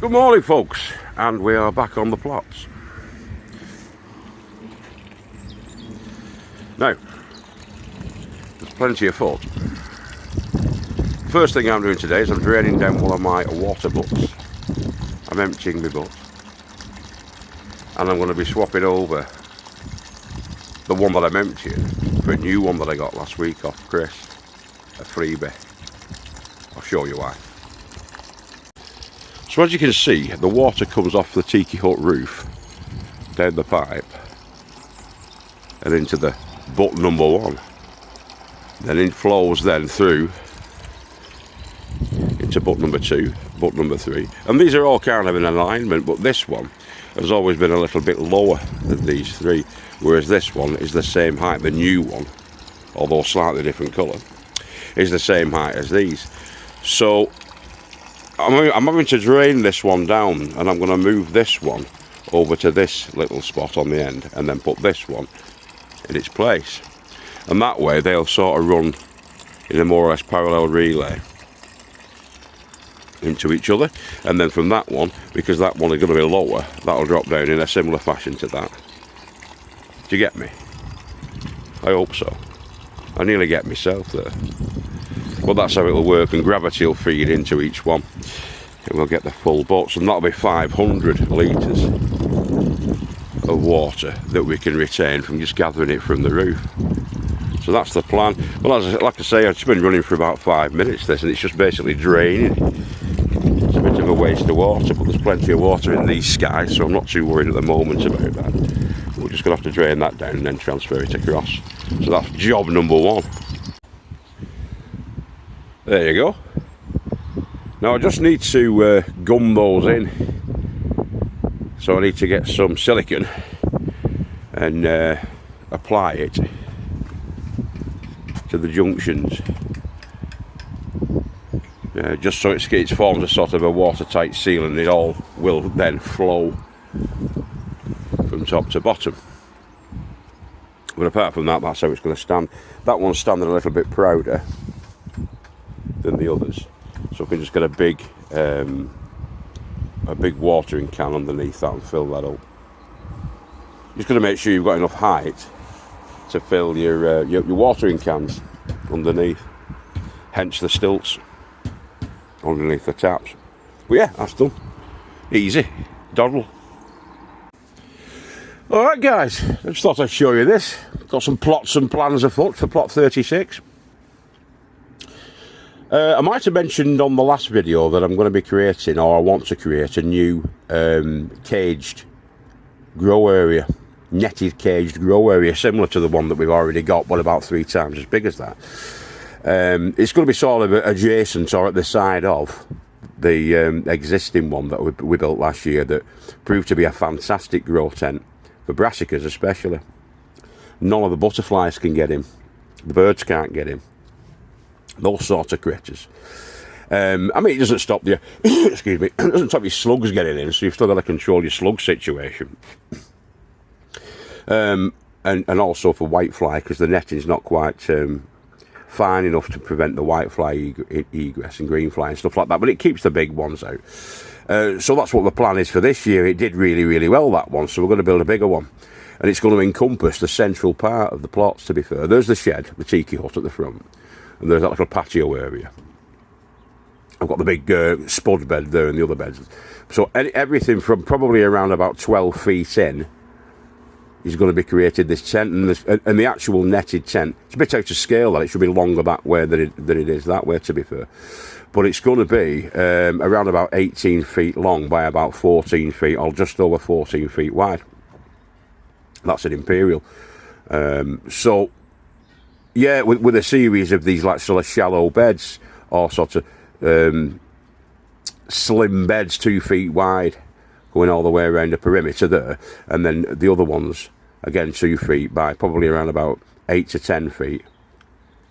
Good morning, folks, and we are back on the plots. Now, there's plenty of fun. First thing I'm doing today is I'm draining down one of my water butts. I'm emptying my butt, and I'm going to be swapping over the one that I'm emptying for a new one that I got last week off Chris, a freebie. I'll show you why. So as you can see, the water comes off the tiki hut roof, down the pipe, and into the butt number one. Then it flows then through into butt number two, butt number three. And these are all kind of in alignment, but this one has always been a little bit lower than these three, whereas this one is the same height, the new one, although slightly different colour, is the same height as these. So I'm having to drain this one down, and I'm going to move this one over to this little spot on the end and then put this one in its place, and that way they'll sort of run in a more or less parallel relay into each other, and then from that one, because that one is going to be lower, that'll drop down in a similar fashion to that. Do you get me? I hope so. I nearly get myself there. Well, that's how it'll work, and gravity will feed into each one, and we'll get the full butts, and that'll be 500 litres of water that we can retain from just gathering it from the roof. So that's the plan. Well, like I say, it's been running for about 5 minutes this, and it's just basically draining. It's a bit of a waste of water, but there's plenty of water in these skies, so I'm not too worried at the moment about that. We're just going to have to drain that down and then transfer it across. So that's job number one. There you go. Now I just need to gum those in. So I need to get some silicone and apply it to the junctions. Just so it forms a sort of a watertight seal, and it all will then flow from top to bottom. But apart from that, that's how it's going to stand. That one's standing a little bit prouder than the others, so we can just get a big watering can underneath that and fill that up. Just got to make sure you've got enough height to fill your watering cans underneath, hence the stilts underneath the taps. But yeah, that's done. Easy doddle. Alright guys, I just thought I'd show you this. Got some plots and plans afoot for plot 36. I might have mentioned on the last video that I'm going to be creating, or I want to create, a new caged grow area, netted caged grow area, similar to the one that we've already got, but about 3 times as big as that. It's going to be sort of adjacent or at the side of the existing one that we built last year that proved to be a fantastic grow tent, for brassicas especially. None of the butterflies can get him, the birds can't get him, those sort of critters. I mean, it doesn't stop the excuse me, it doesn't stop your slugs getting in, so you've still got to control your slug situation. And also for whitefly, because the netting's not quite fine enough to prevent the whitefly egress and greenfly and stuff like that, but it keeps the big ones out. So that's what the plan is for this year. It did really, really well, that one, so we're going to build a bigger one. And it's going to encompass the central part of the plots, to be fair. There's the shed, the tiki hut at the front, and there's that little patio area. I've got the big spud bed there and the other beds. So everything from probably around about 12 feet in is going to be created, this tent, and the actual netted tent. It's a bit out of scale, that it should be longer that way than it is that way, to be fair. But it's going to be around about 18 feet long by about 14 feet, or just over 14 feet wide. That's an imperial. So yeah, with a series of these like sort of shallow beds, or sort of slim beds 2 feet wide, going all the way around the perimeter there, and then the other ones again 2 feet by probably around about 8 to 10 feet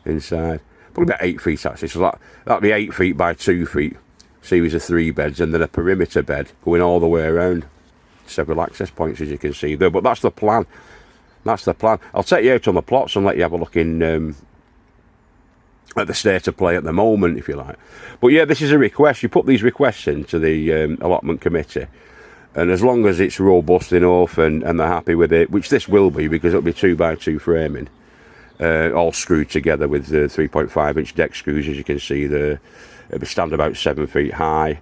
inside, probably about 8 feet actually, so that'd be 8 feet by 2 feet, series of 3 beds, and then a perimeter bed going all the way around, several access points as you can see there. But that's the plan. That's the plan. I'll take you out on the plots and let you have a look in at the state of play at the moment, if you like. But yeah, this is a request. You put these requests into the allotment committee, and as long as it's robust enough and they're happy with it, which this will be, because it'll be 2x2 framing, all screwed together with the 3.5-inch deck screws, as you can see there. It'll stand about 7 feet high,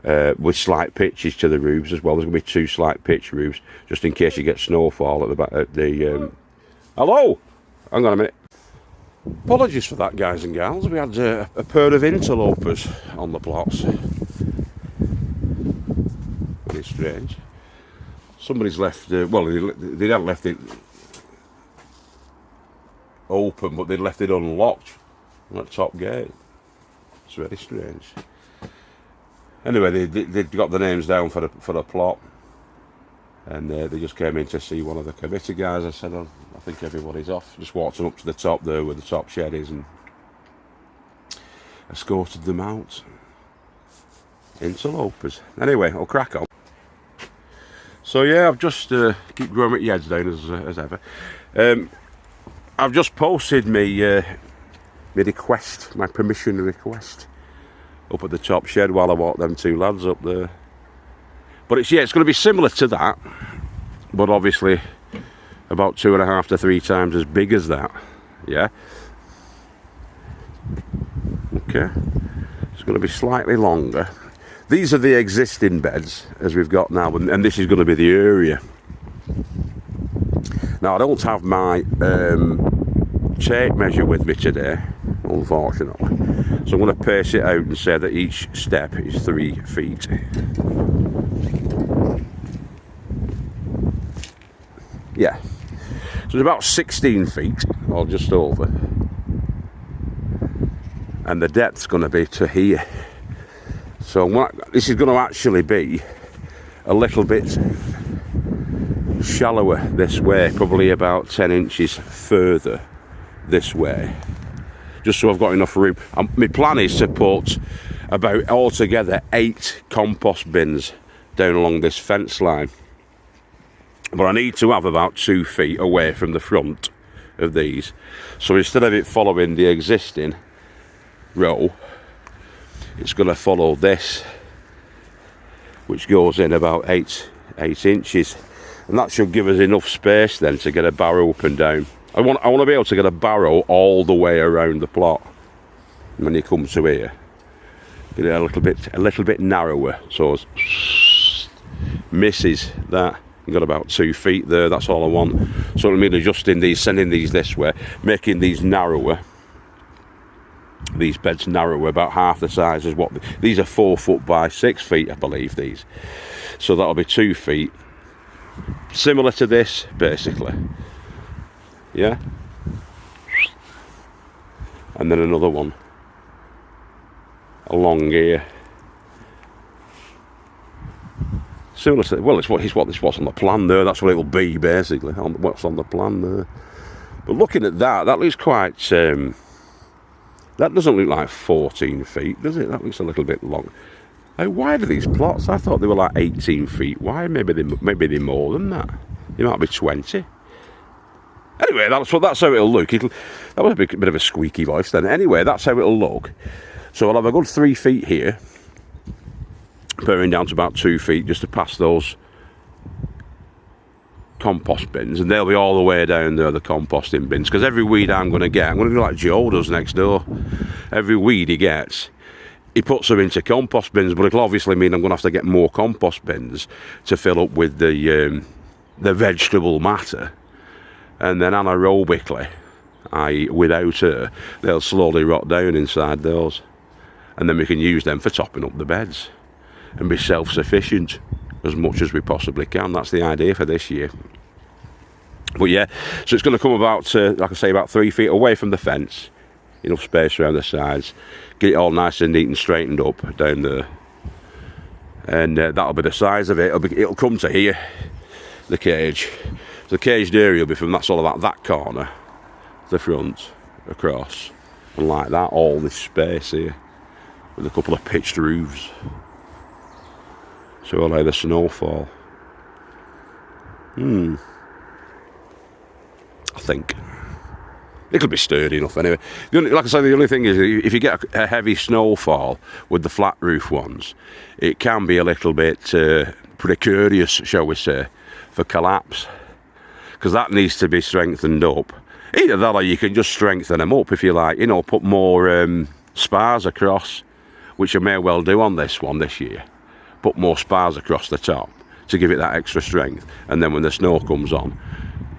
with slight pitches to the roofs as well. There's going to be 2 slight pitch roofs, just in case you get snowfall at the back. Hello! Hang on a minute. Apologies for that, guys and gals. We had a pair of interlopers on the plots. Very strange. Somebody's left, well, they hadn't left it open, but they'd left it unlocked on that top gate. It's very strange. Anyway, they'd got the names down for the plot, and they just came in to see one of the committee guys. I said, oh, I think everybody's off. Just walked them up to the top there where the top shed is and escorted them out. Interlopers. Anyway, I'll crack on. So yeah, I've just keep growing my heads down as ever. I've just posted my request, my permission request, up at the top shed while I walk them 2 lads up there. But it's going to be similar to that, but obviously about 2.5 to 3 times as big as that. Yeah. Okay. It's going to be slightly longer. These are the existing beds as we've got now, and this is going to be the area. Now I don't have my tape measure with me today, unfortunately, so I'm going to pace it out and say that each step is 3 feet. Yeah, so it's about 16 feet or just over, and the depth's going to be to here. So this is going to actually be a little bit shallower this way, probably about 10 inches further this way, just so I've got enough room. My plan is to put about altogether 8 compost bins down along this fence line, but I need to have about 2 feet away from the front of these. So instead of it following the existing row, it's going to follow this, which goes in about 8 inches, and that should give us enough space then to get a barrow up and down. I want to be able to get a barrow all the way around the plot. When you come to here, get it a little bit narrower, so it misses that. You've got about 2 feet there. That's all I want. So I mean, adjusting these, sending these this way, making these narrower. These beds narrower, about half the size as what these are. 4 foot by 6 feet, I believe these. So that'll be 2 feet, similar to this, basically. Yeah. And then another one along here, similar to, well, it's what this was on the plan there. That's what it'll be basically, on what's on the plan there. But looking at that looks quite. That doesn't look like 14 feet, does it? That looks a little bit long. How wide are these plots? I thought they were like 18 feet wide. Maybe they're more than that. They might be 20. Anyway, that's how it'll look. That was a bit of a squeaky voice then. Anyway, that's how it'll look. So I'll have a good 3 feet here, bearing down to about 2 feet just to pass those compost bins, and they'll be all the way down there, the composting bins, because every weed I'm going to do like Joe does next door. Every weed he gets, he puts them into compost bins, but it'll obviously mean I'm going to have to get more compost bins to fill up with the vegetable matter, and then anaerobically, i.e. without her, they'll slowly rot down inside those, and then we can use them for topping up the beds and be self-sufficient as much as we possibly can. That's the idea for this year. But yeah, so it's going to come about, like I say, about 3 feet away from the fence, enough space around the sides, get it all nice and neat and straightened up down there, and that'll be the size of it. It'll come to here, the cage. The caged area will be from that sort of that corner, the front, across, and like that, all this space here, with a couple of pitched roofs, so allow the snowfall. I think. It'll be sturdy enough anyway. Like I say, the only thing is, if you get a heavy snowfall with the flat roof ones, it can be a little bit precarious, shall we say, for collapse, because that needs to be strengthened up. Either that, or you can just strengthen them up if you like, you know, put more spars across, which I may well do on this one this year. Put more spars across the top to give it that extra strength, and then when the snow comes on,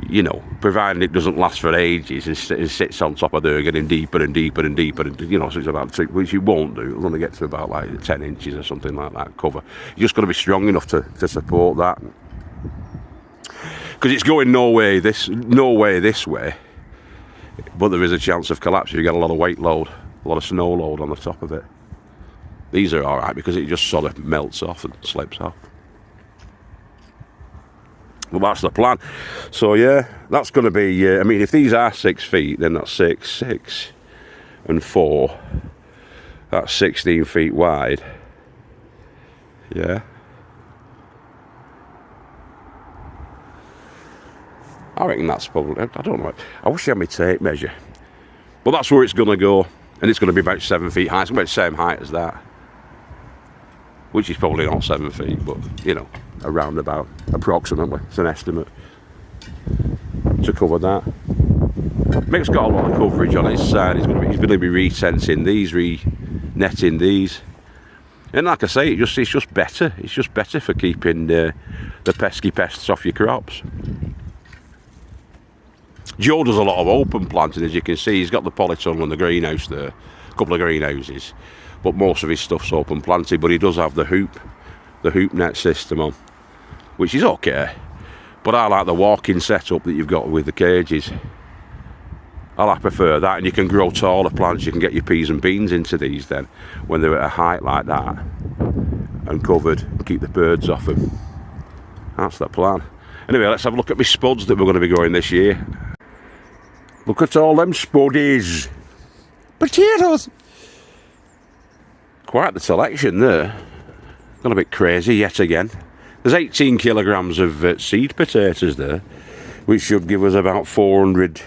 you know, providing it doesn't last for ages and sits on top of there getting deeper and deeper and deeper, and you know, so it's about which you won't do. It'll only get to about like 10 inches or something like that cover. You just got to be strong enough to support that, because it's going no way this way, but there is a chance of collapse if you get a lot of weight load, a lot of snow load on the top of it. These are all right because it just sort of melts off and slips off. Well, that's the plan. So yeah, that's going to be, I mean, if these are 6 feet, then that's 6 and 4. That's 16 feet wide. Yeah. I reckon that's probably, I don't know. I wish I had my tape measure. But that's where it's going to go. And it's going to be about 7 feet high. It's going to be the same height as that. Which is probably not 7 feet, but, you know, around about, approximately. It's an estimate to cover that. Mick's got a lot of coverage on his side. He's going to be re-tensing these, re-netting these. And like I say, it's just better. It's just better for keeping the pesky pests off your crops. Joe does a lot of open planting, as you can see. He's got the polytunnel and the greenhouse there, a couple of greenhouses, but most of his stuff's open planted. But he does have the hoop net system on, which is okay. But I like the walking setup that you've got with the cages. I prefer that, and you can grow taller plants. You can get your peas and beans into these then, when they're at a height like that, and covered, and keep the birds off them. That's the plan. Anyway, let's have a look at my spuds that we're going to be growing this year. Look at all them spuddies. Potatoes. Quite the selection there. Gone a bit crazy yet again. There's 18 kilograms of seed potatoes there, which should give us about 400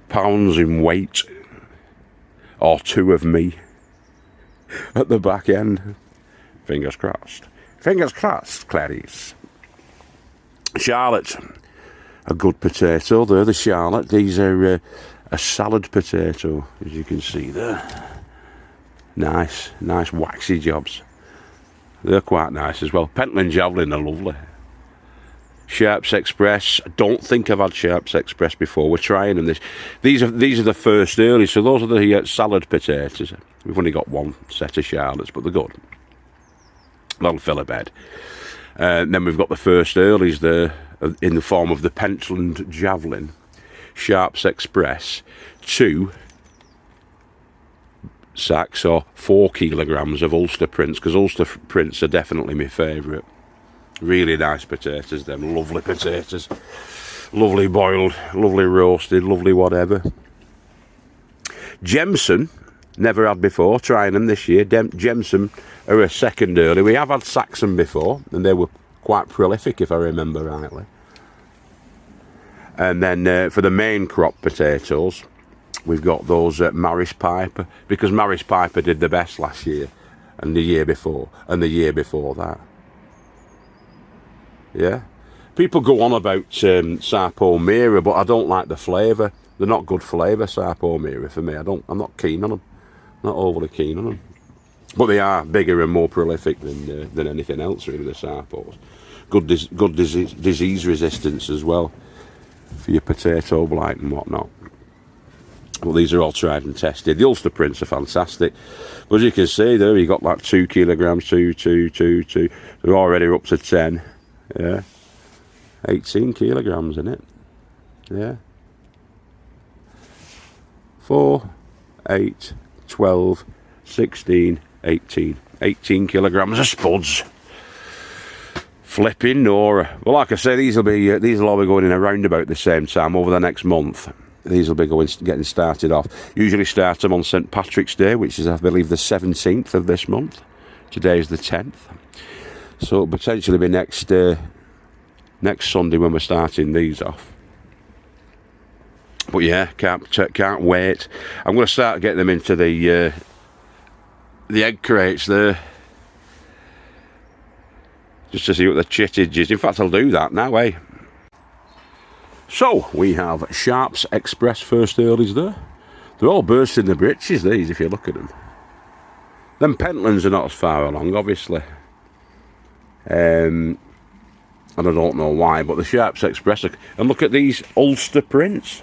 pounds in weight, or 2 of me at the back end. Fingers crossed. Fingers crossed, Clarice. Charlotte, a good potato there, the Charlotte. These are a salad potato, as you can see there. Nice waxy jobs. They're quite nice as well. Pentland Javelin are lovely. Sharps Express. I don't think I've had Sharps Express before. We're trying them. These are the first early, so those are the salad potatoes. We've only got one set of Charlottes, but they're good. That'll fill a bed. Then we've got the first earlies there in the form of the Pentland Javelin, Sharps Express, 2 sacks or 4 kilograms of Ulster Prince, because Ulster Prince are definitely my favourite. Really nice potatoes, them lovely potatoes, lovely boiled, lovely roasted, lovely whatever. Jemson, never had before, trying them this year. Jemson are a second early. We have had Saxon before, and they were quite prolific, if I remember rightly. And then for the main crop potatoes, we've got those Maris Piper, because Maris Piper did the best last year, and the year before, and the year before that. Yeah, people go on about Sarpo Mira, but I don't like the flavour. They're not good flavour, Sarpo Mira, for me. I'm not keen on them. Not overly keen on them. But they are bigger and more prolific than anything else, really, the Sarpos. Good disease resistance as well for your potato blight and whatnot. Well, these are all tried and tested. The Ulster Prints are fantastic. But as you can see there, you've got like 2 kilograms, 2. They're already up to 10. Yeah. 18 kilograms in it. Yeah. 4, 8, 12, 16, 18. 18 kilograms of spuds. Flipping Nora. Well, like I say, these will all be going in around about the same time over the next month. These will be getting started off. Usually start them on St. Patrick's Day, which is, I believe, the 17th of this month. Today is the 10th. So it'll potentially be next Sunday when we're starting these off. But yeah, can't wait. I'm going to start getting them into the egg crates there, just to see what the chittage is. In fact, I'll do that now, eh? So we have Sharps Express first earlies there. They're all bursting the britches, these, if you look at them. Them Pentlands are not as far along, obviously. And I don't know why, but the Sharps Express are, and look at these Ulster prints.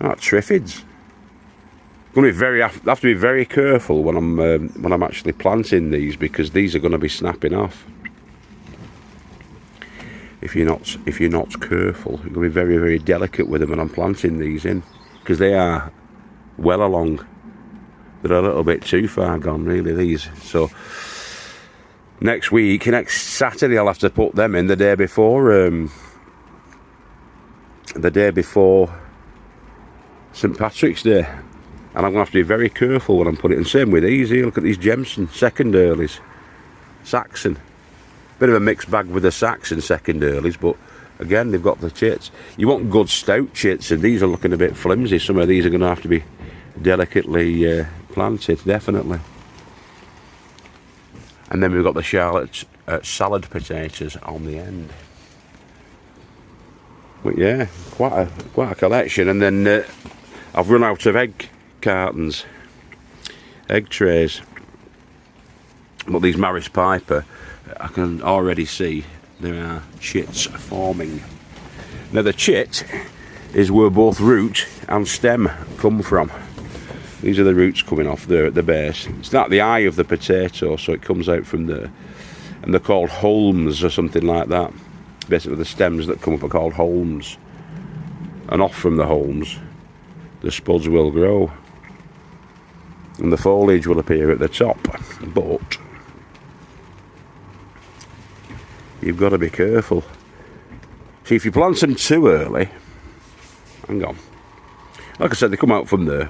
That's triffids. Going to be very, I have to be very careful when I'm actually planting these, because these are going to be snapping off. If you're not careful, you're going to be very, very delicate with them when I'm planting these in, because they are well along. They're a little bit too far gone, really, these. So next Saturday, I'll have to put them in the day before St Patrick's Day, and I'm going to have to be very careful when I'm putting it. And same with these here. Look at these Jemson second earlies, Saxon. Bit of a mixed bag with the Saxon second earlies, but again, they've got the chits. You want good stout chits, and these are looking a bit flimsy. Some of these are going to have to be delicately planted, definitely. And then we've got the Charlotte salad potatoes on the end. But yeah, quite a collection. And then I've run out of egg cartons, egg trays. But these Maris Piper, I can already see there are chits forming. Now the chit is where both root and stem come from. These are the roots coming off there at the base. It's not the eye of the potato, so it comes out from there. And they're called holms or something like that. Basically the stems that come up are called holms. And off from the holms, the spuds will grow. And the foliage will appear at the top. But you've got to be careful. See, if you plant them too early, hang on. Like I said, they come out from there.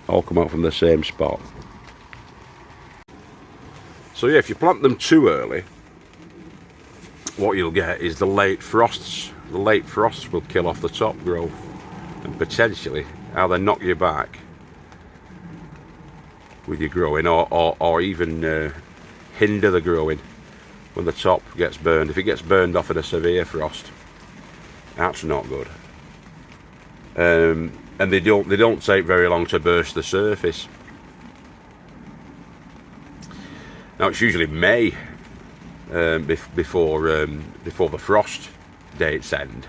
All come out from the same spot. So yeah, if you plant them too early, what you'll get is the late frosts. The late frosts will kill off the top growth and potentially either knock you back with your growing, or even hinder the growing when the top gets burned. If it gets burned off in a severe frost, that's not good. And they don't take very long to burst the surface. Now it's usually May before the frost dates end.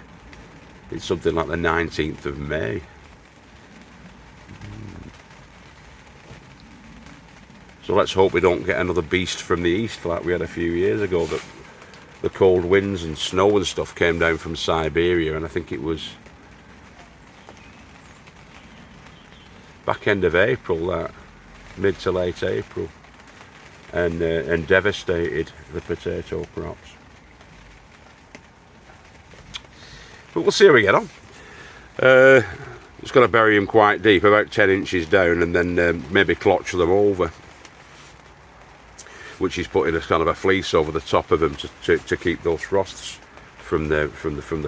It's something like the 19th of May. So let's hope we don't get another beast from the east like we had a few years ago, that the cold winds and snow and stuff came down from Siberia, and I think it was back end of April, that mid to late April, and devastated the potato crops. But we'll see how we get on. Just got to bury them quite deep, about 10 inches down, and then maybe clotch them over, which is putting a kind of a fleece over the top of them to keep those frosts from the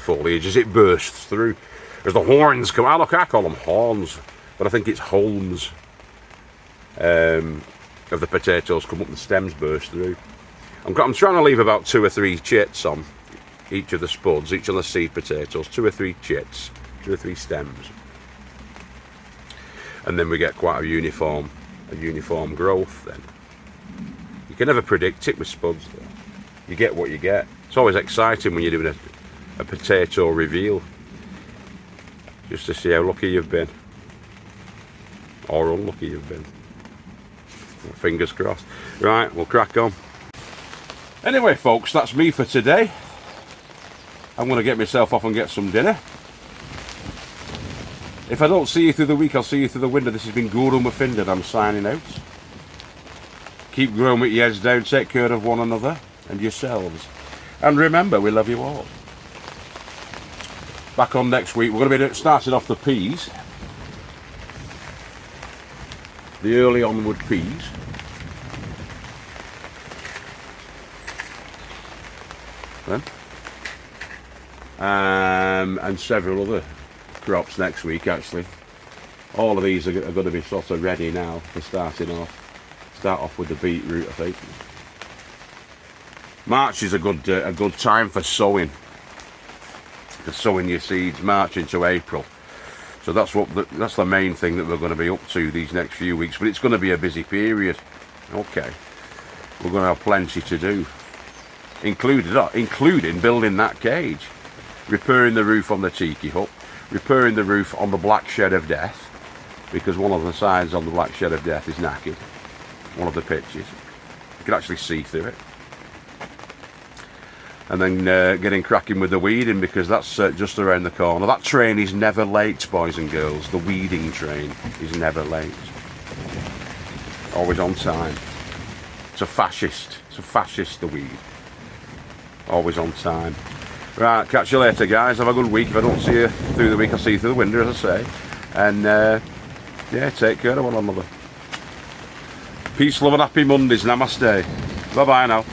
foliage as it bursts through. As the horns come out, look, I call them horns, but I think it's holms of the potatoes come up, the stems burst through. I'm trying to leave about 2 or 3 chits on each of the spuds, each of the seed potatoes, 2 or 3 chits, 2 or 3 stems, and then we get quite a uniform growth. Then you can never predict it with spuds, though. You get what you get. It's always exciting when you're doing a potato reveal, just to see how lucky you've been or unlucky you've been. Fingers crossed. Right, we'll crack on. Anyway folks, that's me for today. I'm going to get myself off and get some dinner. If I don't see you through the week, I'll see you through the window. This has been Guru Muffinda. I'm signing out. Keep growing with your heads down, take care of one another and yourselves. And remember, we love you all. Back on next week, we're going to be starting off the peas. The early onward peas. Then and several other crops next week actually. All of these are going to be sort of ready now for starting off. Start off with the beetroot, I think. March is a good time for sowing your seeds, March into April. So that's the main thing that we're going to be up to these next few weeks. But it's going to be a busy period. Okay, we're going to have plenty to do, including building that cage, repairing the roof on the tiki hut, repairing the roof on the black shed of death, because one of the sides on the black shed of death is knackered. One of the pitches, you can actually see through it. And then getting cracking with the weeding, because that's just around the corner. That train is never late, boys and girls. The weeding train is never late. Always on time. It's a fascist. It's a fascist, the weed. Always on time. Right, catch you later, guys. Have a good week. If I don't see you through the week, I'll see you through the window, as I say. And yeah, take care of one another. Peace, love, and happy Mondays. Namaste. Bye-bye now.